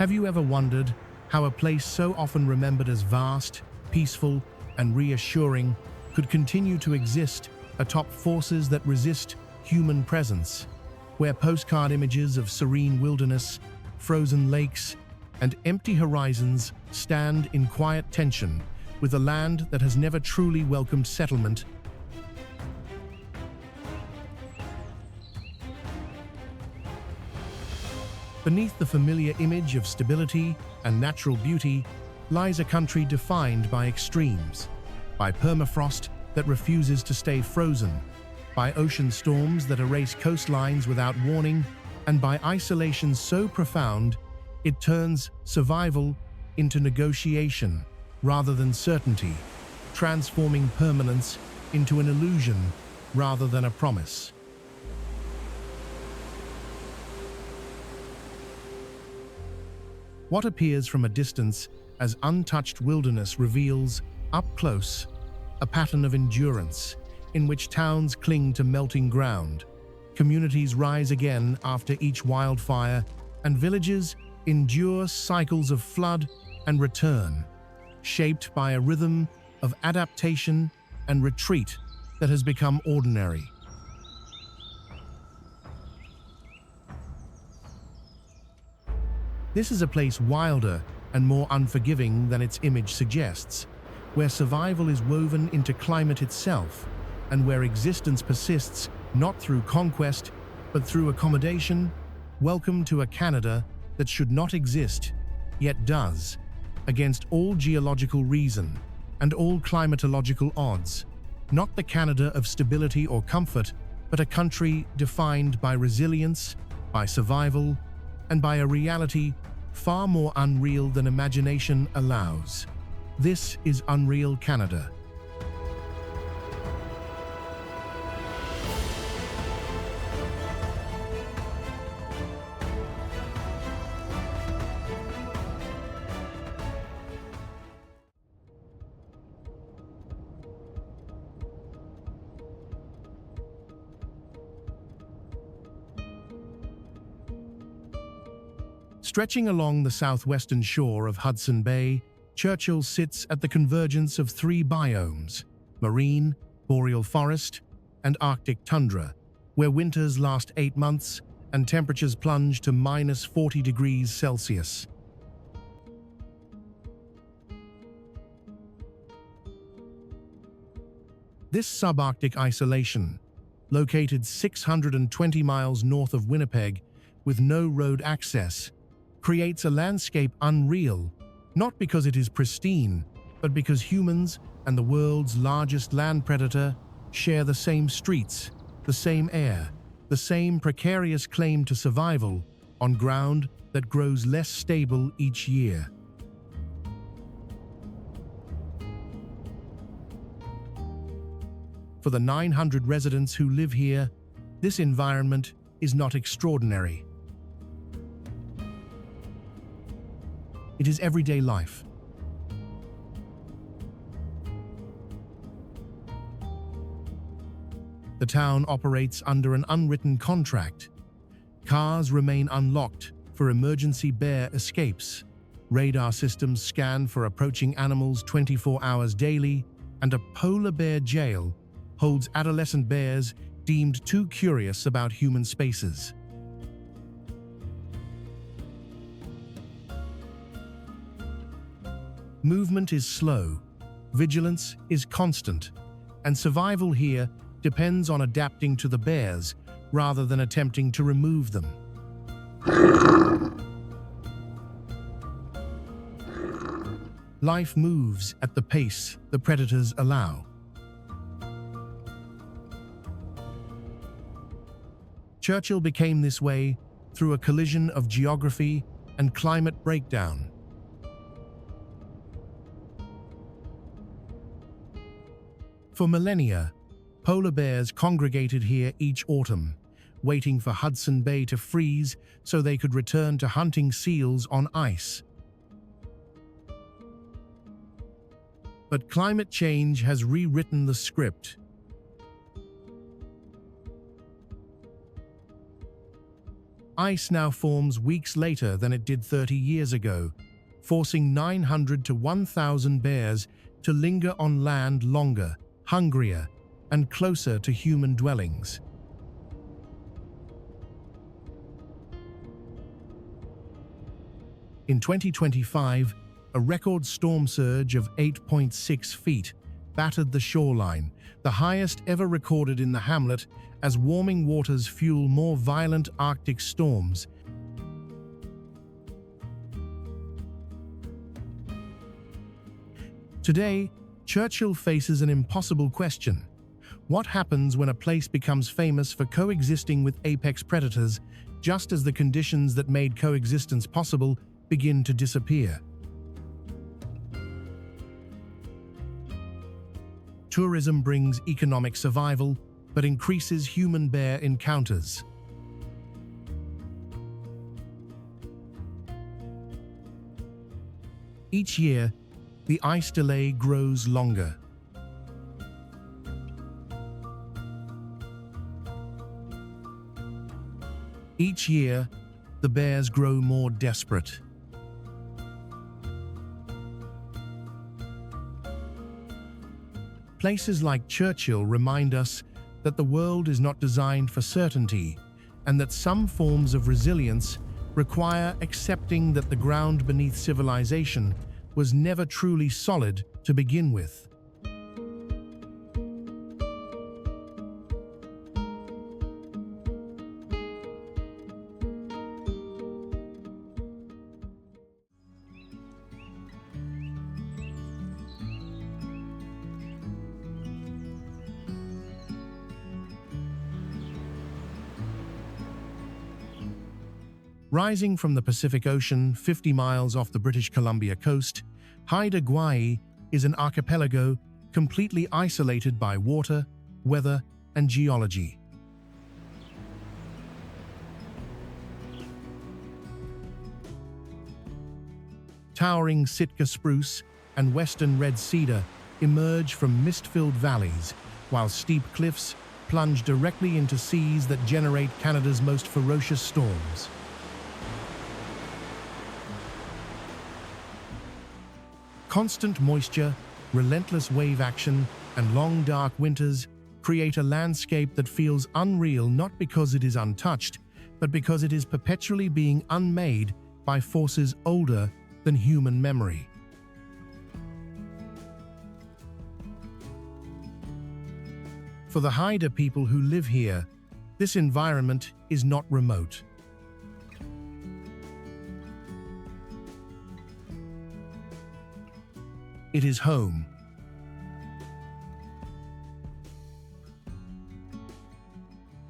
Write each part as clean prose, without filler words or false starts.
Have you ever wondered how a place so often remembered as vast, peaceful, and reassuring could continue to exist atop forces that resist human presence, where postcard images of serene wilderness, frozen lakes, and empty horizons stand in quiet tension with a land that has never truly welcomed settlement? Beneath the familiar image of stability and natural beauty lies a country defined by extremes, by permafrost that refuses to stay frozen, by ocean storms that erase coastlines without warning, and by isolation so profound it turns survival into negotiation rather than certainty, transforming permanence into an illusion rather than a promise. What appears from a distance as untouched wilderness reveals, up close, a pattern of endurance in which towns cling to melting ground, communities rise again after each wildfire, and villages endure cycles of flood and return, shaped by a rhythm of adaptation and retreat that has become ordinary. This is a place wilder and more unforgiving than its image suggests, where survival is woven into climate itself, and where existence persists not through conquest, but through accommodation. Welcome to a Canada that should not exist, yet does, against all geological reason and all climatological odds. Not the Canada of stability or comfort, but a country defined by resilience, by survival, and by a reality far more unreal than imagination allows. This is Unreal Canada. Stretching along the southwestern shore of Hudson Bay, Churchill sits at the convergence of three biomes: marine, boreal forest, and Arctic tundra, where winters last 8 months and temperatures plunge to -40 degrees Celsius. This subarctic isolation, located 620 miles north of Winnipeg with no road access, creates a landscape unreal, not because it is pristine, but because humans and the world's largest land predator share the same streets, the same air, the same precarious claim to survival on ground that grows less stable each year. For the 900 residents who live here, this environment is not extraordinary. It is everyday life. The town operates under an unwritten contract. Cars remain unlocked for emergency bear escapes. Radar systems scan for approaching animals 24 hours daily, and a polar bear jail holds adolescent bears deemed too curious about human spaces. Movement is slow, vigilance is constant, and survival here depends on adapting to the bears rather than attempting to remove them. Life moves at the pace the predators allow. Churchill became this way through a collision of geography and climate breakdown. For millennia, polar bears congregated here each autumn, waiting for Hudson Bay to freeze so they could return to hunting seals on ice. But climate change has rewritten the script. Ice now forms weeks later than it did 30 years ago, forcing 900 to 1,000 bears to linger on land longer, hungrier, and closer to human dwellings. In 2025, a record storm surge of 8.6 feet battered the shoreline, the highest ever recorded in the hamlet, as warming waters fuel more violent Arctic storms. Today, Churchill faces an impossible question. What happens when a place becomes famous for coexisting with apex predators, just as the conditions that made coexistence possible begin to disappear? Tourism brings economic survival, but increases human bear encounters. Each year, the ice delay grows longer. Each year, the bears grow more desperate. Places like Churchill remind us that the world is not designed for certainty, and that some forms of resilience require accepting that the ground beneath civilization was never truly solid to begin with. Rising from the Pacific Ocean 50 miles off the British Columbia coast, Haida Gwaii is an archipelago completely isolated by water, weather, and geology. Towering Sitka spruce and western red cedar emerge from mist-filled valleys, while steep cliffs plunge directly into seas that generate Canada's most ferocious storms. Constant moisture, relentless wave action, and long dark winters create a landscape that feels unreal, not because it is untouched, but because it is perpetually being unmade by forces older than human memory. For the Haida people who live here, this environment is not remote. It is home.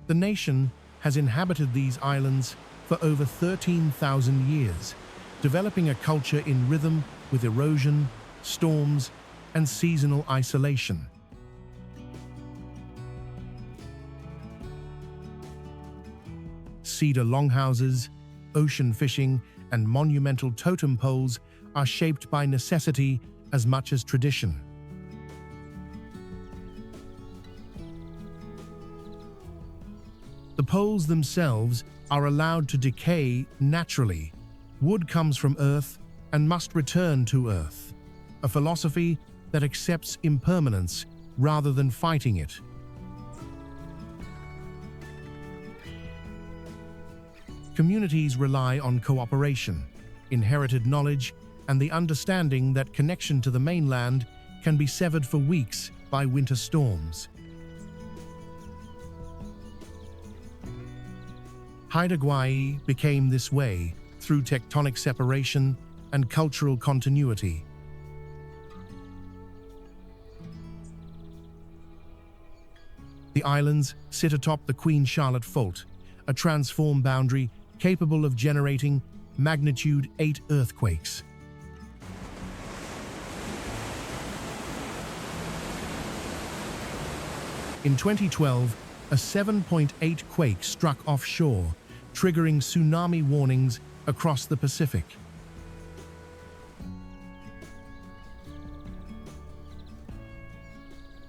The nation has inhabited these islands for over 13,000 years, developing a culture in rhythm with erosion, storms, and seasonal isolation. Cedar longhouses, ocean fishing, and monumental totem poles are shaped by necessity as much as tradition. The poles themselves are allowed to decay naturally. Wood comes from earth and must return to earth, a philosophy that accepts impermanence rather than fighting it. Communities rely on cooperation, inherited knowledge, and the understanding that connection to the mainland can be severed for weeks by winter storms. Haida Gwaii became this way through tectonic separation and cultural continuity. The islands sit atop the Queen Charlotte Fault, a transform boundary capable of generating magnitude 8 earthquakes. In 2012, a 7.8 quake struck offshore, triggering tsunami warnings across the Pacific.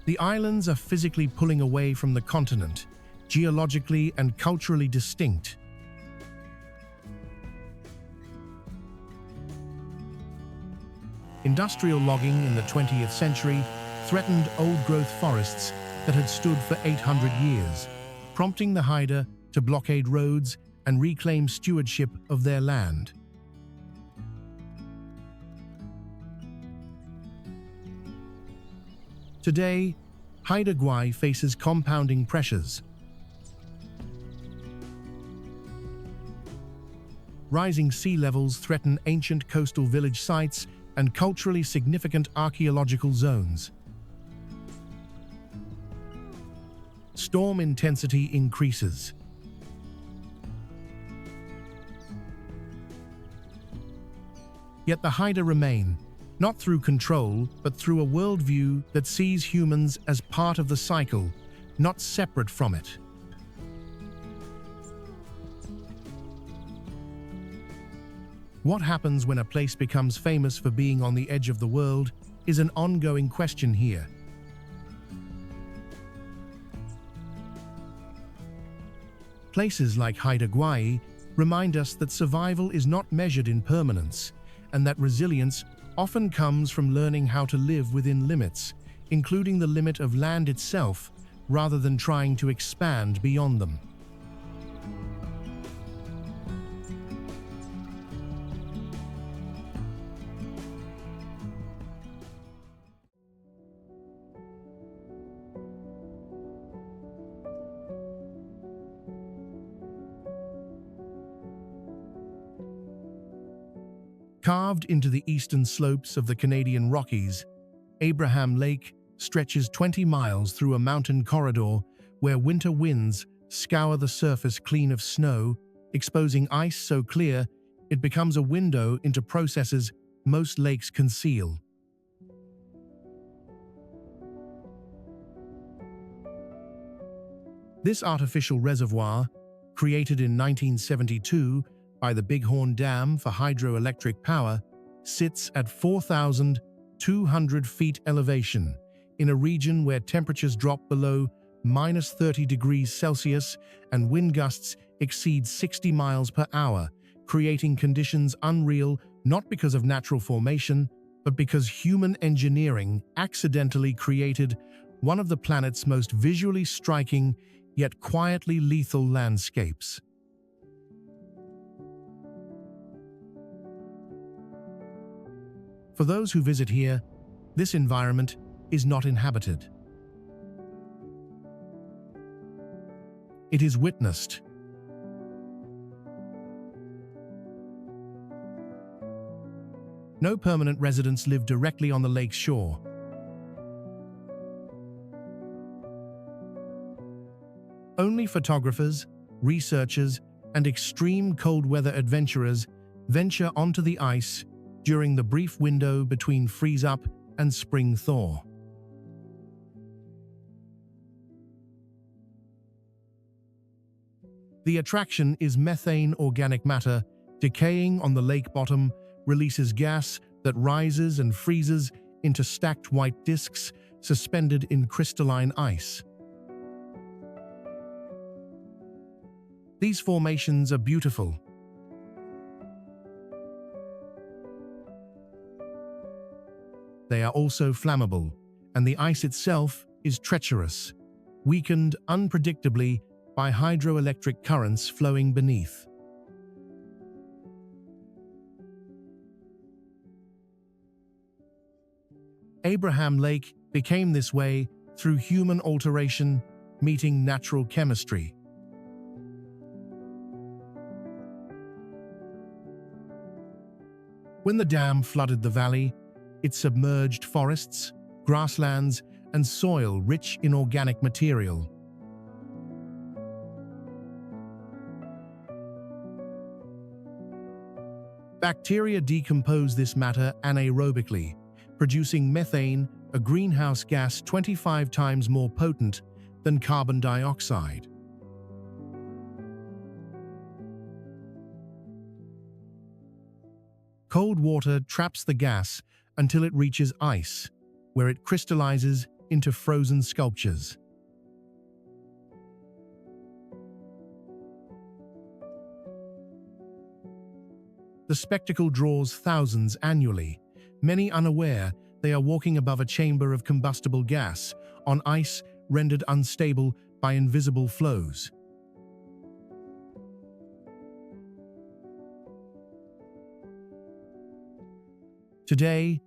The islands are physically pulling away from the continent, geologically and culturally distinct. Industrial logging in the 20th century threatened old-growth forests that had stood for 800 years, prompting the Haida to blockade roads and reclaim stewardship of their land. Today, Haida Gwaii faces compounding pressures. Rising sea levels threaten ancient coastal village sites and culturally significant archaeological zones. Storm intensity increases. Yet the Haida remain, not through control, but through a worldview that sees humans as part of the cycle, not separate from it. What happens when a place becomes famous for being on the edge of the world is an ongoing question here. Places like Haida Gwaii remind us that survival is not measured in permanence, and that resilience often comes from learning how to live within limits, including the limit of land itself, rather than trying to expand beyond them. Carved into the eastern slopes of the Canadian Rockies, Abraham Lake stretches 20 miles through a mountain corridor where winter winds scour the surface clean of snow, exposing ice so clear it becomes a window into processes most lakes conceal. This artificial reservoir, created in 1972 by the Bighorn Dam for hydroelectric power, sits at 4,200 feet elevation in a region where temperatures drop below -30 degrees Celsius and wind gusts exceed 60 miles per hour, creating conditions unreal not because of natural formation, but because human engineering accidentally created one of the planet's most visually striking yet quietly lethal landscapes. For those who visit here, this environment is not inhabited. It is witnessed. No permanent residents live directly on the lake's shore. Only photographers, researchers, and extreme cold weather adventurers venture onto the ice during the brief window between freeze-up and spring thaw. The attraction is methane organic matter decaying on the lake bottom releases gas that rises and freezes into stacked white disks suspended in crystalline ice. These formations are beautiful. They are also flammable, and the ice itself is treacherous, weakened unpredictably by hydroelectric currents flowing beneath. Abraham Lake became this way through human alteration meeting natural chemistry. When the dam flooded the valley, it submerged forests, grasslands, and soil rich in organic material. Bacteria decompose this matter anaerobically, producing methane, a greenhouse gas 25 times more potent than carbon dioxide. Cold water traps the gas until it reaches ice, where it crystallizes into frozen sculptures. The spectacle draws thousands annually, many unaware they are walking above a chamber of combustible gas, on ice rendered unstable by invisible flows. Today,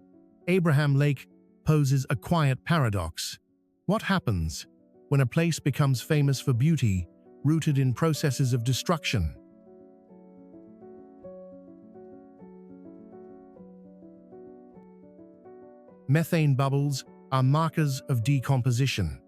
Abraham Lake poses a quiet paradox. What happens when a place becomes famous for beauty, rooted in processes of destruction? Methane bubbles are markers of decomposition.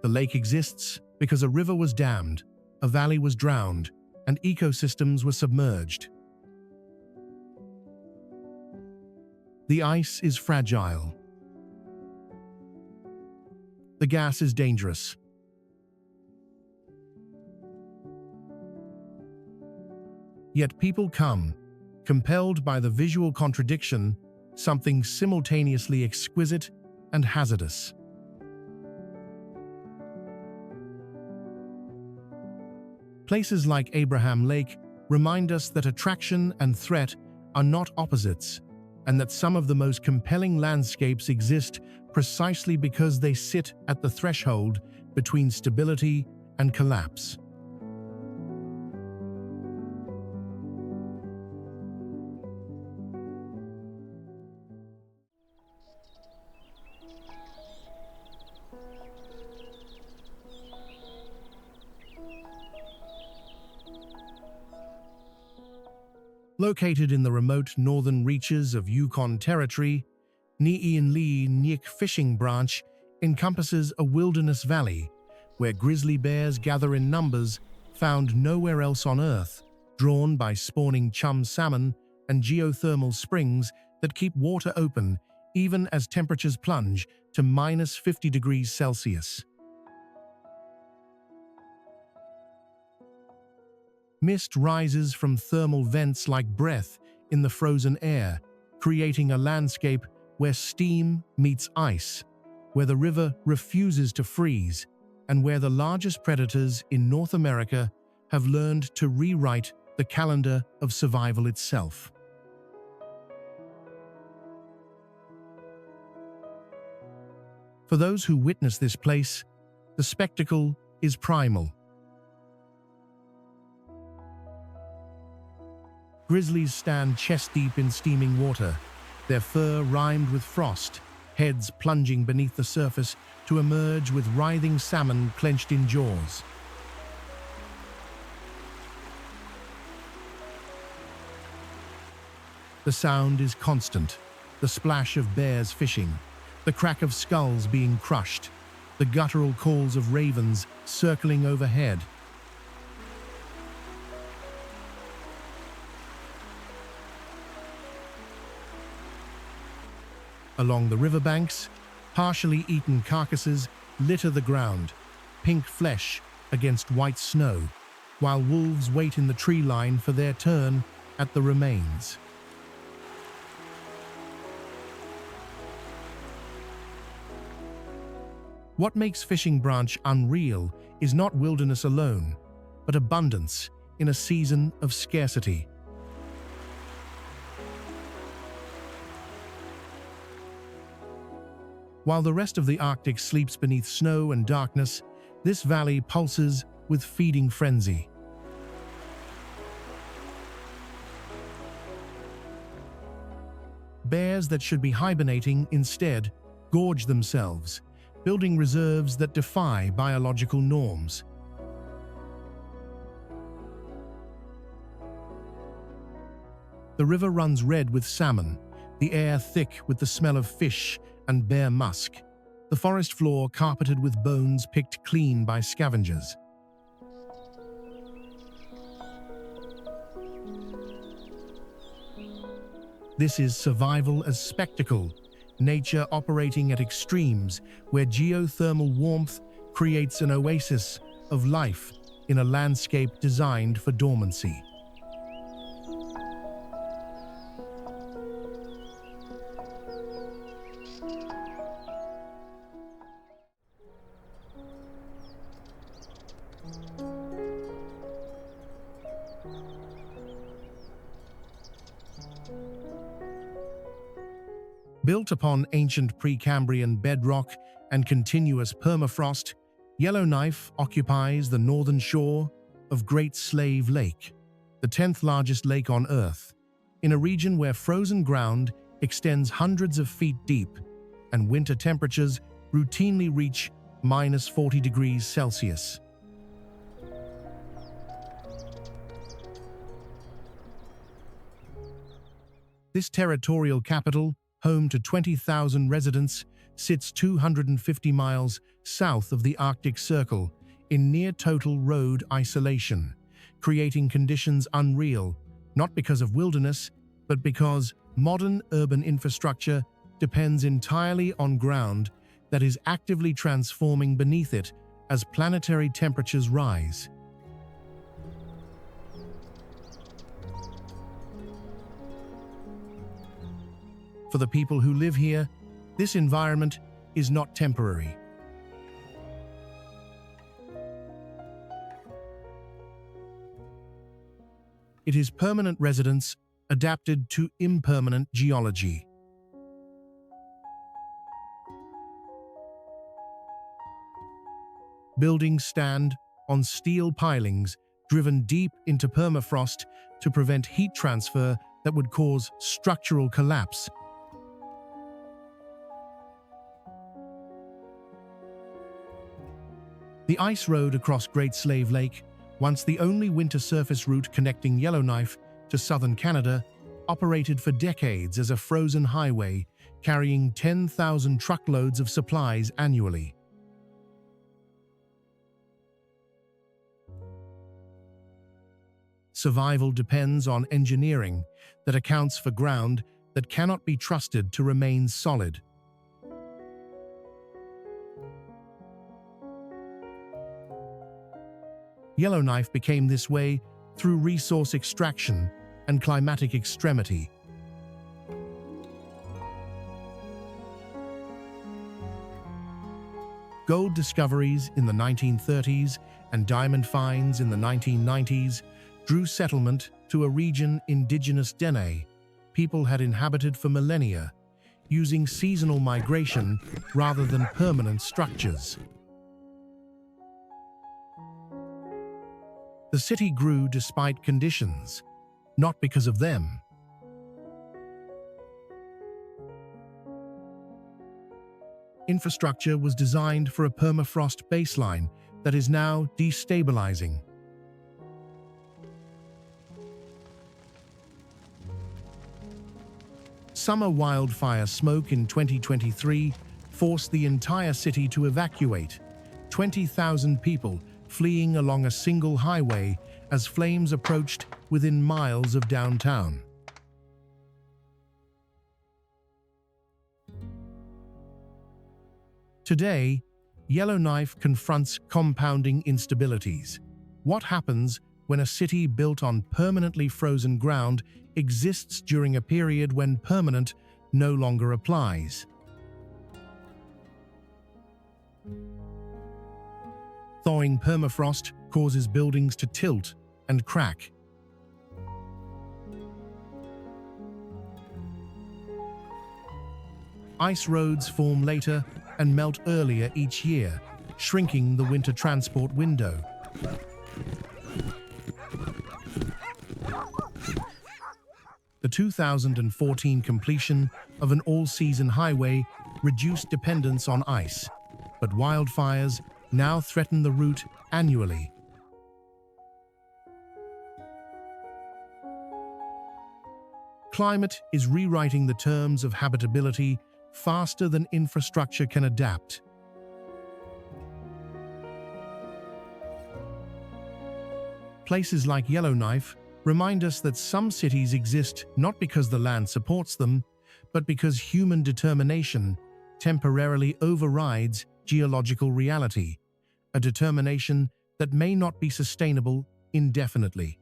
The lake exists because a river was dammed, a valley was drowned, and ecosystems were submerged. The ice is fragile. The gas is dangerous. Yet people come, compelled by the visual contradiction, something simultaneously exquisite and hazardous. Places like Abraham Lake remind us that attraction and threat are not opposites, and that some of the most compelling landscapes exist precisely because they sit at the threshold between stability and collapse. Located in the remote northern reaches of Yukon territory, Niianli Nyik Fishing Branch encompasses a wilderness valley where grizzly bears gather in numbers found nowhere else on Earth, drawn by spawning chum salmon and geothermal springs that keep water open even as temperatures plunge to -50 degrees Celsius. Mist rises from thermal vents like breath in the frozen air, creating a landscape where steam meets ice, where the river refuses to freeze, and where the largest predators in North America have learned to rewrite the calendar of survival itself. For those who witness this place, the spectacle is primal. Grizzlies stand chest-deep in steaming water, their fur rimed with frost, heads plunging beneath the surface to emerge with writhing salmon clenched in jaws. The sound is constant, the splash of bears fishing, the crack of skulls being crushed, the guttural calls of ravens circling overhead. Along the riverbanks, partially eaten carcasses litter the ground, pink flesh against white snow, while wolves wait in the tree line for their turn at the remains. What makes Fishing Branch unreal is not wilderness alone, but abundance in a season of scarcity. While the rest of the Arctic sleeps beneath snow and darkness, this valley pulses with feeding frenzy. Bears that should be hibernating instead gorge themselves, building reserves that defy biological norms. The river runs red with salmon, the air thick with the smell of fish and bear musk, the forest floor carpeted with bones picked clean by scavengers. This is survival as spectacle, nature operating at extremes where geothermal warmth creates an oasis of life in a landscape designed for dormancy. Built upon ancient Precambrian bedrock and continuous permafrost, Yellowknife occupies the northern shore of Great Slave Lake, the 10th largest lake on Earth, in a region where frozen ground extends hundreds of feet deep and winter temperatures routinely reach -40 degrees Celsius. This territorial capital, home to 20,000 residents, sits 250 miles south of the Arctic Circle in near-total road isolation, creating conditions unreal, not because of wilderness, but because modern urban infrastructure depends entirely on ground that is actively transforming beneath it as planetary temperatures rise. For the people who live here, this environment is not temporary. It is permanent residence adapted to impermanent geology. Buildings stand on steel pilings driven deep into permafrost to prevent heat transfer that would cause structural collapse. The ice road across Great Slave Lake, once the only winter surface route connecting Yellowknife to southern Canada, operated for decades as a frozen highway carrying 10,000 truckloads of supplies annually. Survival depends on engineering that accounts for ground that cannot be trusted to remain solid. Yellowknife became this way through resource extraction and climatic extremity. Gold discoveries in the 1930s and diamond finds in the 1990s drew settlement to a region indigenous Dene people had inhabited for millennia, using seasonal migration rather than permanent structures. The city grew despite conditions, not because of them. Infrastructure was designed for a permafrost baseline that is now destabilizing. Summer wildfire smoke in 2023 forced the entire city to evacuate, 20,000 people fleeing along a single highway as flames approached within miles of downtown. Today, Yellowknife confronts compounding instabilities. What happens when a city built on permanently frozen ground exists during a period when permanent no longer applies? Thawing permafrost causes buildings to tilt and crack. Ice roads form later and melt earlier each year, shrinking the winter transport window. The 2014 completion of an all-season highway reduced dependence on ice, but wildfires now threaten the route annually. Climate is rewriting the terms of habitability faster than infrastructure can adapt. Places like Yellowknife remind us that some cities exist not because the land supports them, but because human determination temporarily overrides geological reality, a determination that may not be sustainable indefinitely.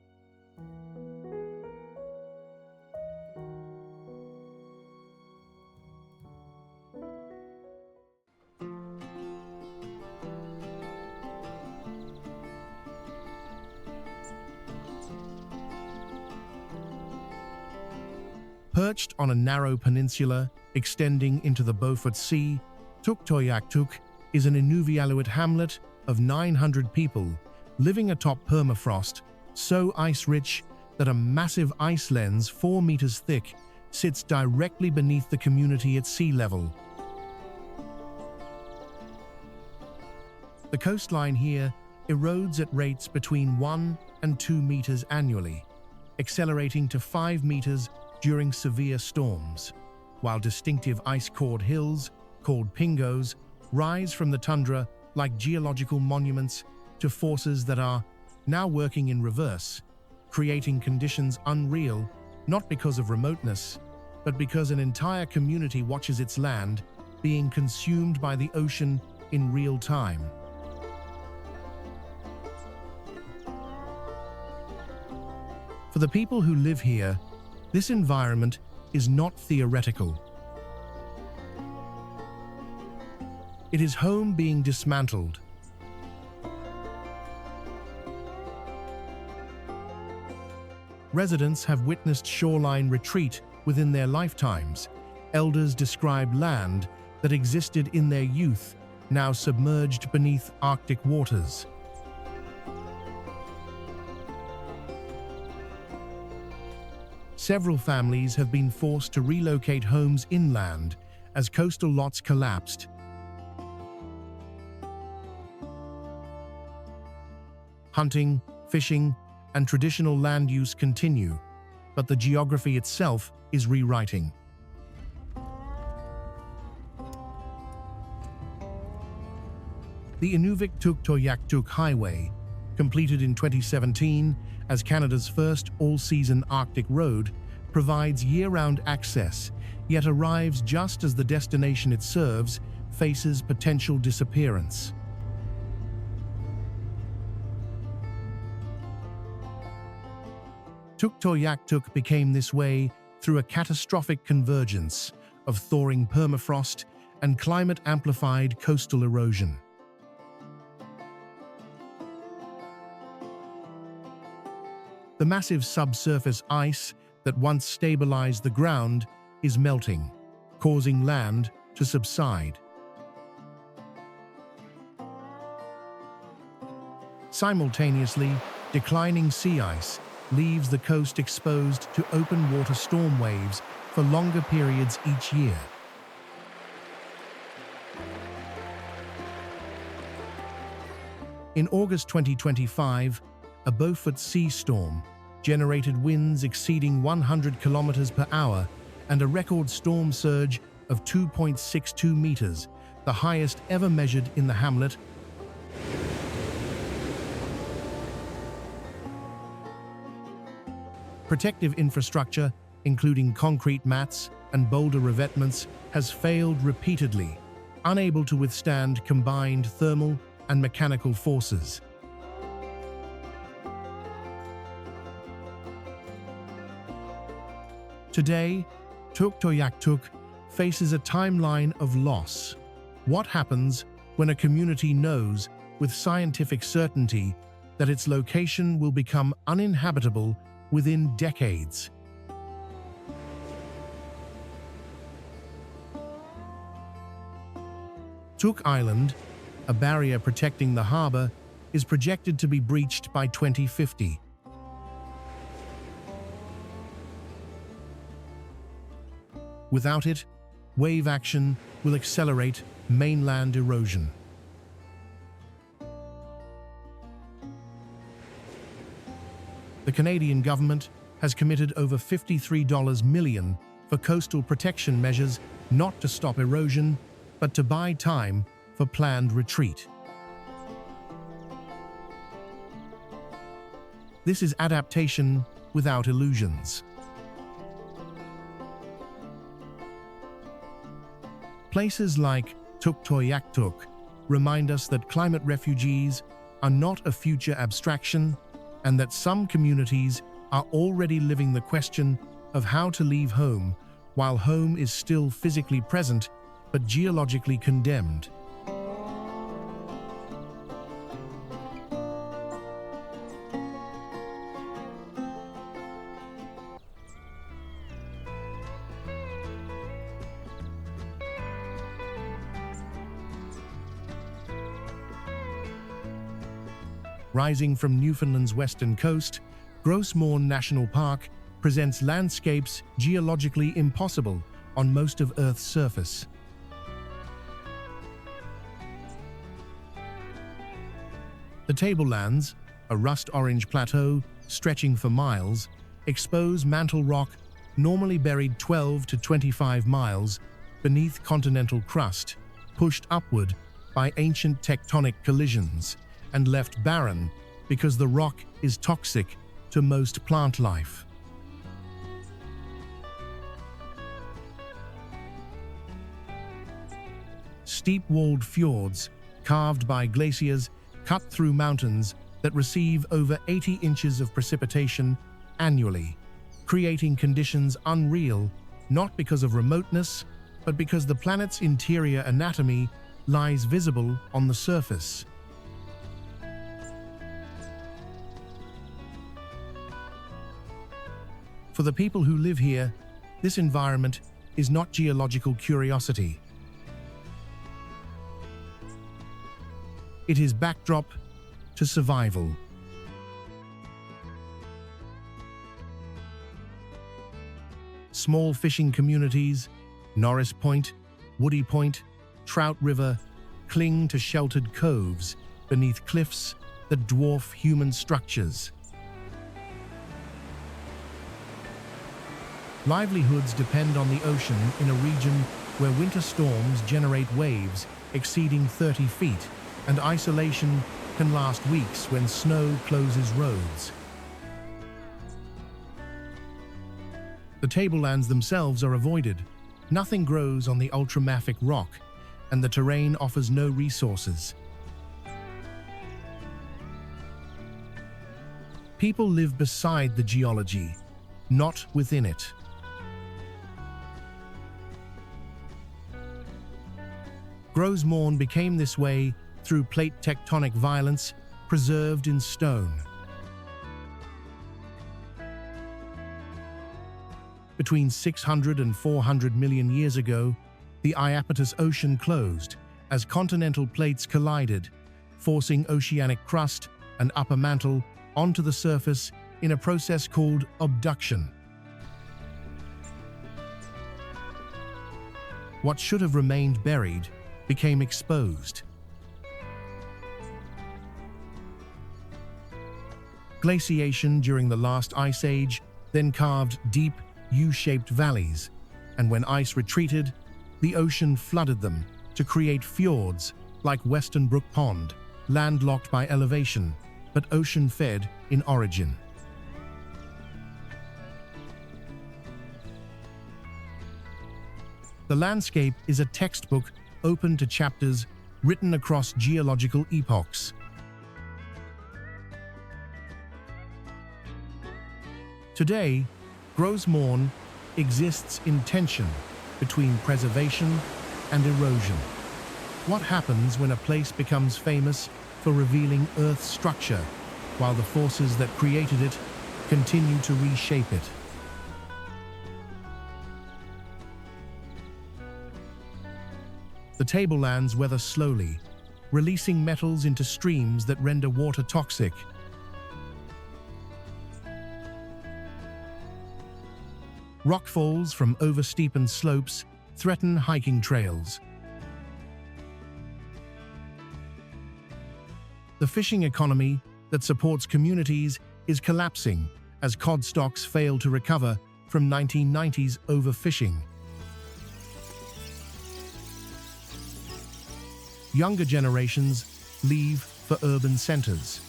Perched on a narrow peninsula extending into the Beaufort Sea, Tuktoyaktuk is an Inuvialuit hamlet of 900 people living atop permafrost, so ice-rich that a massive ice lens 4 meters thick sits directly beneath the community at sea level. The coastline here erodes at rates between 1 and 2 meters annually, accelerating to 5 meters during severe storms, while distinctive ice-cored hills, called pingos, rise from the tundra like geological monuments to forces that are now working in reverse, creating conditions unreal, not because of remoteness, but because an entire community watches its land being consumed by the ocean in real time. For the people who live here, this environment is not theoretical. It is home being dismantled. Residents have witnessed shoreline retreat within their lifetimes. Elders describe land that existed in their youth, now submerged beneath Arctic waters. Several families have been forced to relocate homes inland as coastal lots collapsed. Hunting, fishing, and traditional land use continue, but the geography itself is rewriting. The Inuvik-Tuktoyaktuk Highway, completed in 2017 as Canada's first all-season Arctic road, provides year-round access, yet arrives just as the destination it serves faces potential disappearance. Tuktoyaktuk became this way through a catastrophic convergence of thawing permafrost and climate-amplified coastal erosion. The massive subsurface ice that once stabilized the ground is melting, causing land to subside. Simultaneously, declining sea ice leaves the coast exposed to open water storm waves for longer periods each year. In August 2025, a Beaufort Sea storm generated winds exceeding 100 kilometers per hour and a record storm surge of 2.62 meters, the highest ever measured in the hamlet. Protective infrastructure, including concrete mats and boulder revetments, has failed repeatedly, unable to withstand combined thermal and mechanical forces. Today, Tuktoyaktuk faces a timeline of loss. What happens when a community knows with scientific certainty that its location will become uninhabitable within decades? Tuk Island, a barrier protecting the harbor, is projected to be breached by 2050. Without it, wave action will accelerate mainland erosion. The Canadian government has committed over $53 million for coastal protection measures, not to stop erosion, but to buy time for planned retreat. This is adaptation without illusions. Places like Tuktoyaktuk remind us that climate refugees are not a future abstraction, and that some communities are already living the question of how to leave home while home is still physically present but geologically condemned. Rising from Newfoundland's western coast, Gros Morne National Park presents landscapes geologically impossible on most of Earth's surface. The tablelands, a rust-orange plateau stretching for miles, expose mantle rock normally buried 12 to 25 miles beneath continental crust, pushed upward by ancient tectonic collisions, and left barren because the rock is toxic to most plant life. Steep-walled fjords, carved by glaciers, cut through mountains that receive over 80 inches of precipitation annually, creating conditions unreal not because of remoteness, but because the planet's interior anatomy lies visible on the surface. For the people who live here, this environment is not geological curiosity. It is backdrop to survival. Small fishing communities, Norris Point, Woody Point, Trout River, cling to sheltered coves beneath cliffs that dwarf human structures. Livelihoods depend on the ocean in a region where winter storms generate waves exceeding 30 feet, and isolation can last weeks when snow closes roads. The tablelands themselves are avoided. Nothing grows on the ultramafic rock, and the terrain offers no resources. People live beside the geology, not within it. Gros Morne became this way through plate tectonic violence preserved in stone. Between 600 and 400 million years ago, the Iapetus Ocean closed as continental plates collided, forcing oceanic crust and upper mantle onto the surface in a process called abduction. What should have remained buried became exposed. Glaciation during the last ice age then carved deep, U-shaped valleys, and when ice retreated, the ocean flooded them to create fjords like Western Brook Pond, landlocked by elevation, but ocean-fed in origin. The landscape is a textbook open to chapters written across geological epochs. Today, Gros Morne exists in tension between preservation and erosion. What happens when a place becomes famous for revealing Earth's structure, while the forces that created it continue to reshape it? The tablelands weather slowly, releasing metals into streams that render water toxic. Rockfalls from oversteepened slopes threaten hiking trails. The fishing economy that supports communities is collapsing as cod stocks fail to recover from 1990s overfishing. Younger generations leave for urban centers.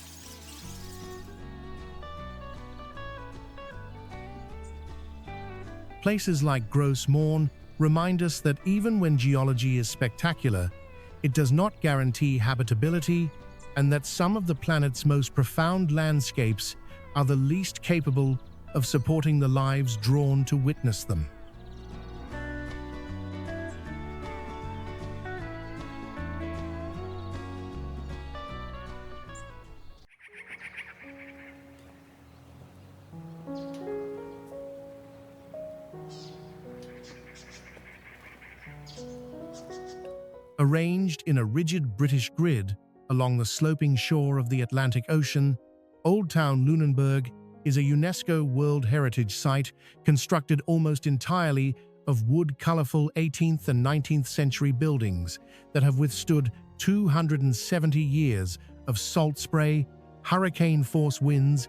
Places like Gros Morne remind us that even when geology is spectacular, it does not guarantee habitability, and that some of the planet's most profound landscapes are the least capable of supporting the lives drawn to witness them. Arranged in a rigid British grid, along the sloping shore of the Atlantic Ocean, Old Town Lunenburg is a UNESCO World Heritage Site constructed almost entirely of wood, colorful 18th and 19th century buildings that have withstood 270 years of salt spray, hurricane-force winds,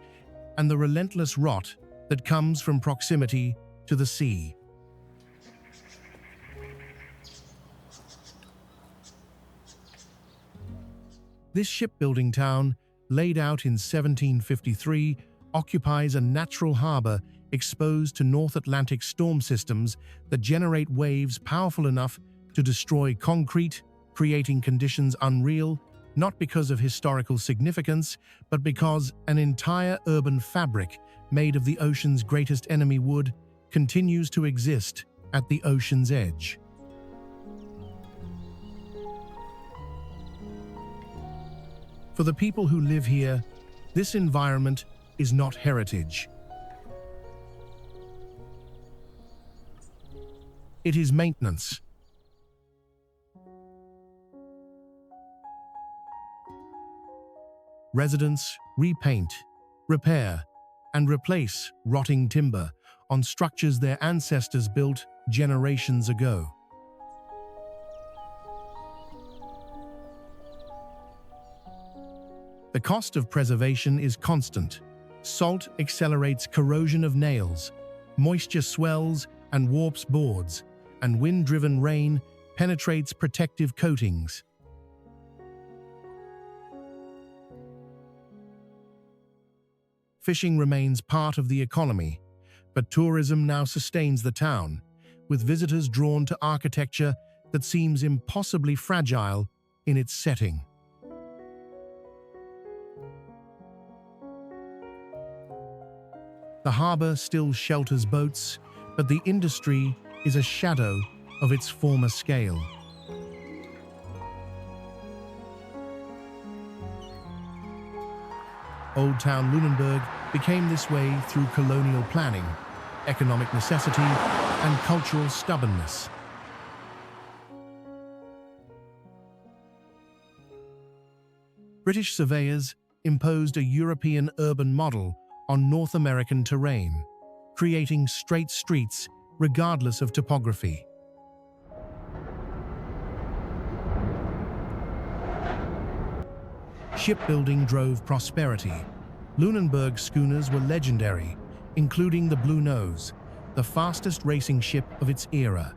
and the relentless rot that comes from proximity to the sea. This shipbuilding town, laid out in 1753, occupies a natural harbor exposed to North Atlantic storm systems that generate waves powerful enough to destroy concrete, creating conditions unreal, not because of historical significance, but because an entire urban fabric made of the ocean's greatest enemy, wood, continues to exist at the ocean's edge. For the people who live here, this environment is not heritage. It is maintenance. Residents repaint, repair, and replace rotting timber on structures their ancestors built generations ago. The cost of preservation is constant. Salt accelerates corrosion of nails, moisture swells and warps boards, and wind-driven rain penetrates protective coatings. Fishing remains part of the economy, but tourism now sustains the town, with visitors drawn to architecture that seems impossibly fragile in its setting. The harbor still shelters boats, but the industry is a shadow of its former scale. Old Town Lunenburg became this way through colonial planning, economic necessity, and cultural stubbornness. British surveyors imposed a European urban model on North American terrain, creating straight streets regardless of topography. Shipbuilding drove prosperity. Lunenburg schooners were legendary, including the Blue Nose, the fastest racing ship of its era.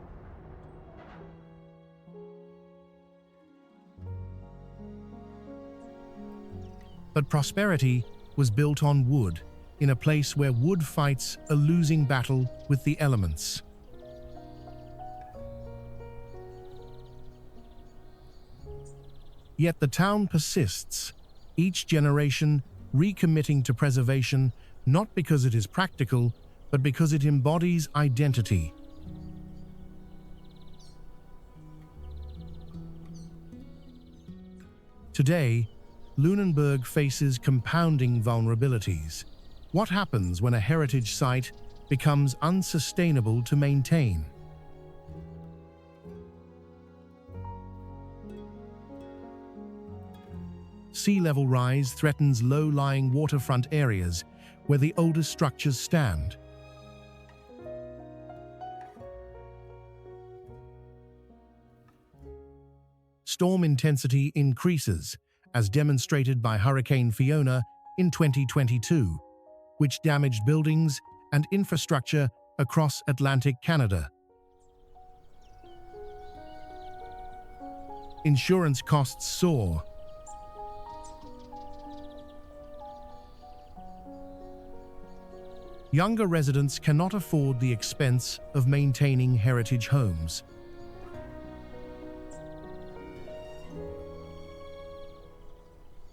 But prosperity was built on wood, in a place where wood fights a losing battle with the elements. Yet the town persists, each generation recommitting to preservation, not because it is practical, but because it embodies identity. Today, Lunenburg faces compounding vulnerabilities. What happens when a heritage site becomes unsustainable to maintain? Sea level rise threatens low-lying waterfront areas where the oldest structures stand. Storm intensity increases, as demonstrated by Hurricane Fiona in 2022, which damaged buildings and infrastructure across Atlantic Canada. Insurance costs soar. Younger residents cannot afford the expense of maintaining heritage homes.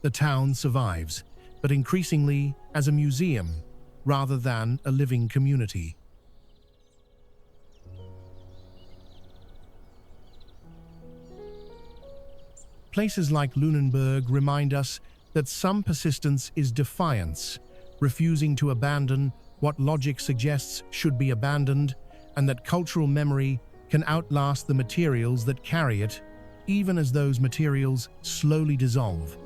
The town survives, but increasingly as a museum rather than a living community. Places like Lunenburg remind us that some persistence is defiance, refusing to abandon what logic suggests should be abandoned, and that cultural memory can outlast the materials that carry it. even as those materials slowly dissolve.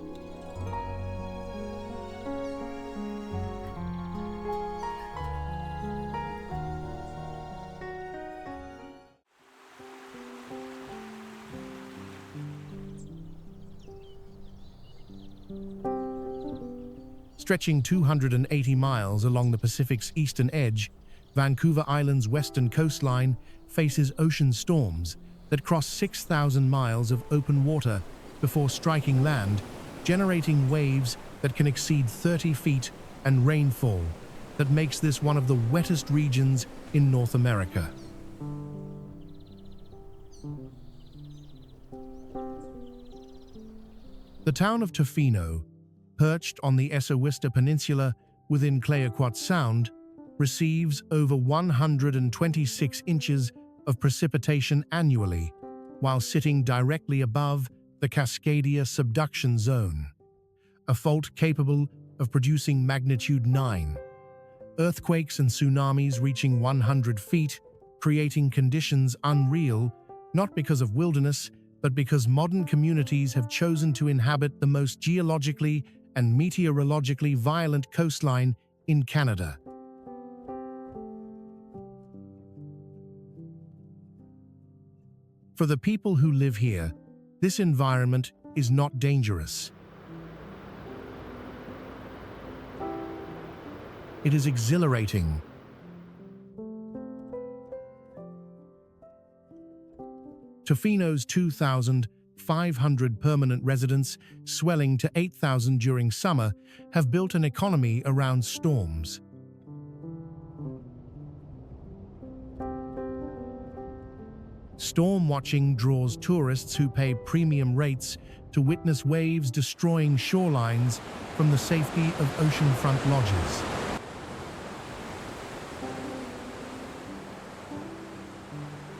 Stretching 280 miles along the Pacific's eastern edge, Vancouver Island's western coastline faces ocean storms that cross 6,000 miles of open water before striking land, generating waves that can exceed 30 feet and rainfall that makes this one of the wettest regions in North America. The town of Tofino, perched on the Essaouista Peninsula within Clayoquot Sound, receives over 126 inches of precipitation annually, while sitting directly above the Cascadia subduction zone, a fault capable of producing magnitude 9. Earthquakes and tsunamis reaching 100 feet, creating conditions unreal, not because of wilderness, but because modern communities have chosen to inhabit the most geologically and meteorologically violent coastline in Canada. For the people who live here, this environment is not dangerous. It is exhilarating. Tofino's 2,500 permanent residents, swelling to 8,000 during summer, have built an economy around storms. Storm watching draws tourists who pay premium rates to witness waves destroying shorelines from the safety of oceanfront lodges.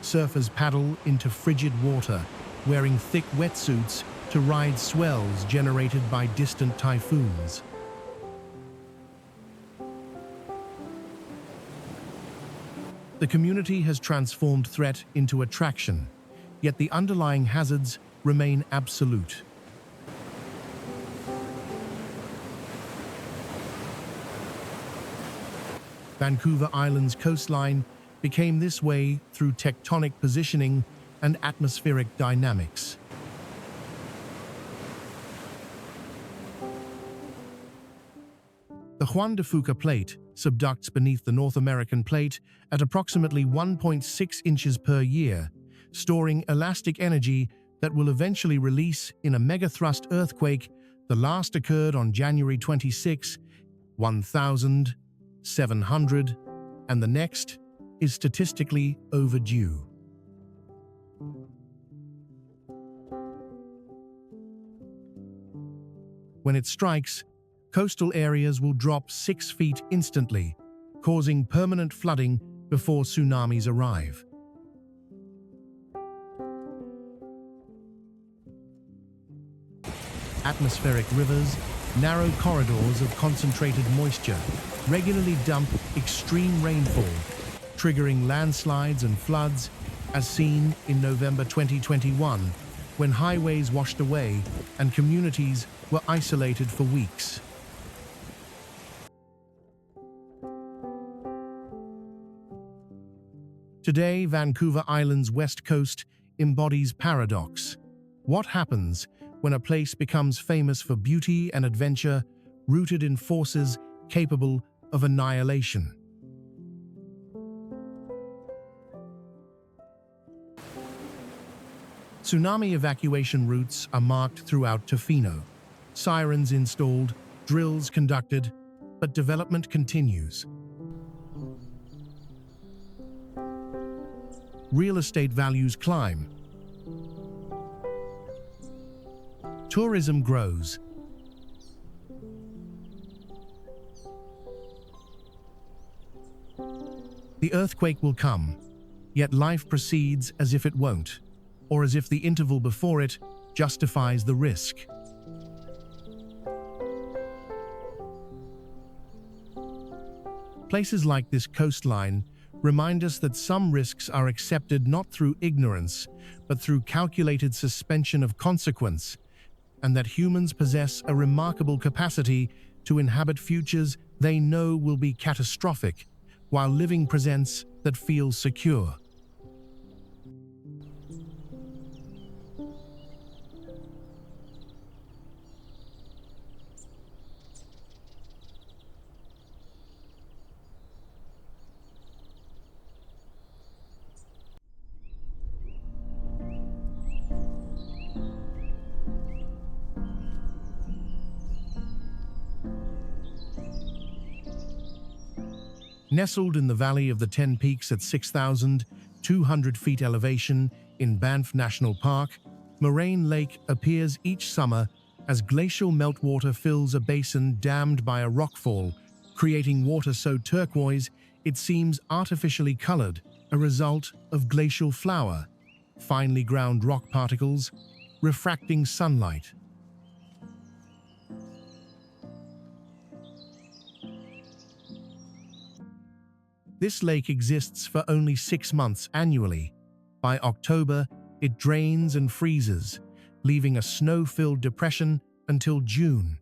Surfers paddle into frigid water, wearing thick wetsuits to ride swells generated by distant typhoons. The community has transformed threat into attraction, yet the underlying hazards remain absolute. Vancouver Island's coastline became this way through tectonic positioning and atmospheric dynamics. The Juan de Fuca Plate subducts beneath the North American plate at approximately 1.6 inches per year, storing elastic energy that will eventually release in a megathrust earthquake. The last occurred on January 26, 1700, and the next is statistically overdue. When it strikes, coastal areas will drop 6 feet instantly, causing permanent flooding before tsunamis arrive. Atmospheric rivers, narrow corridors of concentrated moisture, regularly dump extreme rainfall, triggering landslides and floods, as seen in November 2021, when highways washed away and communities were isolated for weeks. Today, Vancouver Island's west coast embodies paradox. What happens when a place becomes famous for beauty and adventure, rooted in forces capable of annihilation? Tsunami evacuation routes are marked throughout Tofino. Sirens installed, drills conducted, but development continues. Real estate values climb. Tourism grows. The earthquake will come, yet life proceeds as if it won't, or as if the interval before it justifies the risk. Places like this coastline remind us that some risks are accepted not through ignorance, but through calculated suspension of consequence, and that humans possess a remarkable capacity to inhabit futures they know will be catastrophic, while living presents that feel secure. Nestled in the Valley of the Ten Peaks at 6,200 feet elevation in Banff National Park, Moraine Lake appears each summer as glacial meltwater fills a basin dammed by a rockfall, creating water so turquoise it seems artificially colored, a result of glacial flour, finely ground rock particles, refracting sunlight. This lake exists for only 6 months annually. By October, it drains and freezes, leaving a snow-filled depression until June,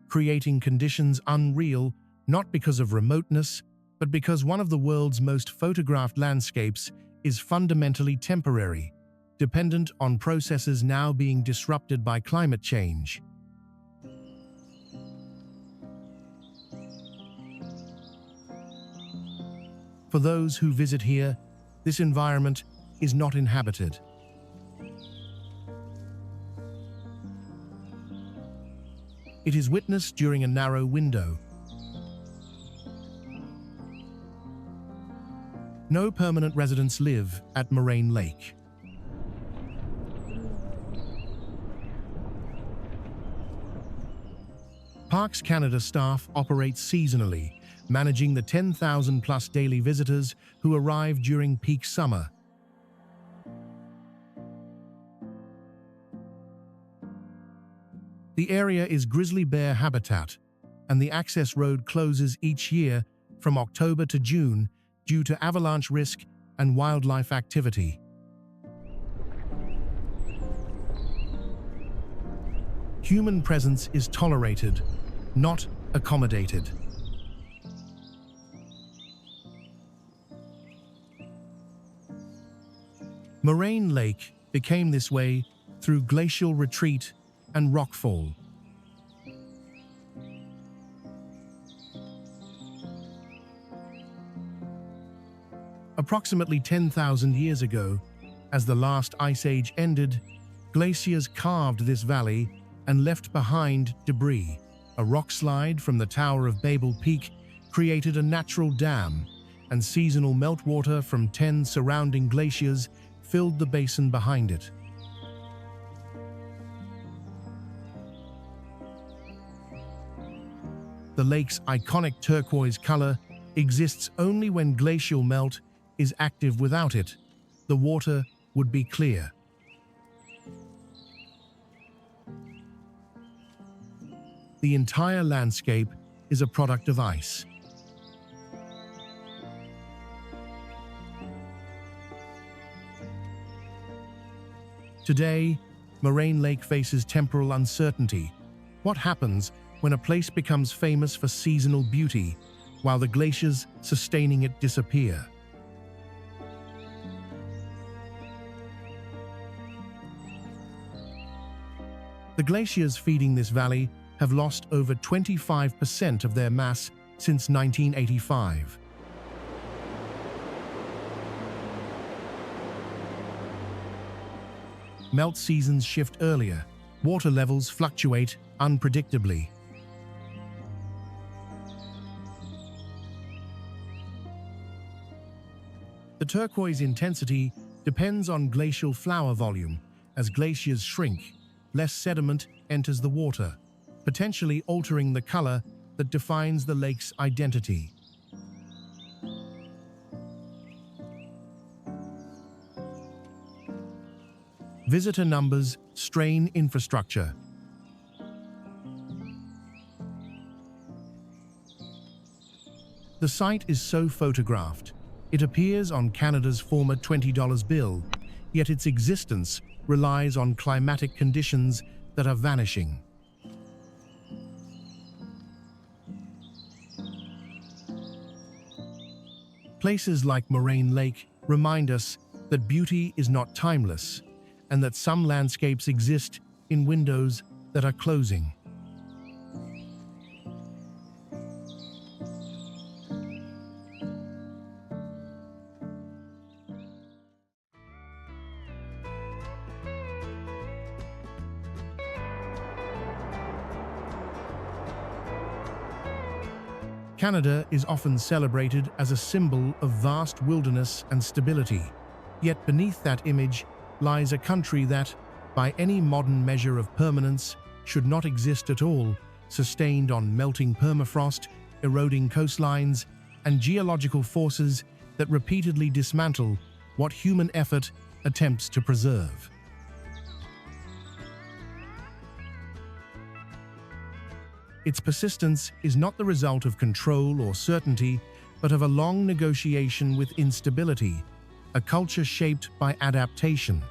creating conditions unreal not because of remoteness, but because one of the world's most photographed landscapes is fundamentally temporary, dependent on processes now being disrupted by climate change. For those who visit here, this environment is not inhabited. It is witnessed during a narrow window. No permanent residents live at Moraine Lake. Parks Canada staff operates seasonally, managing the 10,000-plus daily visitors who arrive during peak summer. The area is grizzly bear habitat, and the access road closes each year from October to June due to avalanche risk and wildlife activity. Human presence is tolerated, not accommodated. Moraine Lake became this way through glacial retreat and rockfall. Approximately 10,000 years ago, as the last ice age ended, glaciers carved this valley and left behind debris. A rock slide from the Tower of Babel Peak created a natural dam, and seasonal meltwater from 10 surrounding glaciers filled the basin behind it. The lake's iconic turquoise color exists only when glacial melt is active. Without it, the water would be clear. The entire landscape is a product of ice. Today, Moraine Lake faces temporal uncertainty. What happens when a place becomes famous for seasonal beauty, while the glaciers sustaining it disappear? The glaciers feeding this valley have lost over 25% of their mass since 1985. Melt seasons shift earlier, water levels fluctuate unpredictably. The turquoise intensity depends on glacial flour volume. As glaciers shrink, less sediment enters the water, potentially altering the color that defines the lake's identity. Visitor numbers strain infrastructure. The site is so photographed, It appears on Canada's former $20 bill, yet its existence relies on climatic conditions that are vanishing. Places like Moraine Lake remind us that beauty is not timeless, and that some landscapes exist in windows that are closing. Canada is often celebrated as a symbol of vast wilderness and stability. Yet beneath that image lies a country that, by any modern measure of permanence, should not exist at all, sustained on melting permafrost, eroding coastlines, and geological forces that repeatedly dismantle what human effort attempts to preserve. Its persistence is not the result of control or certainty, but of a long negotiation with instability, a culture shaped by adaptation.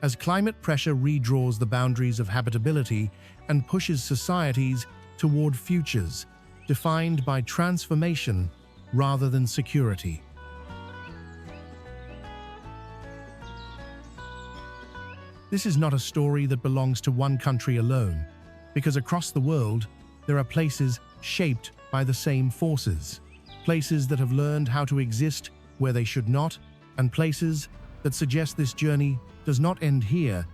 As climate pressure redraws the boundaries of habitability and pushes societies toward futures defined by transformation rather than security. This is not a story that belongs to one country alone, because across the world, there are places shaped by the same forces, places that have learned how to exist where they should not, and places that suggest this journey does not end here,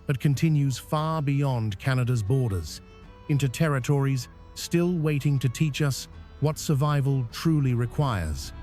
but continues far beyond Canada's borders, into territories still waiting to teach us what survival truly requires.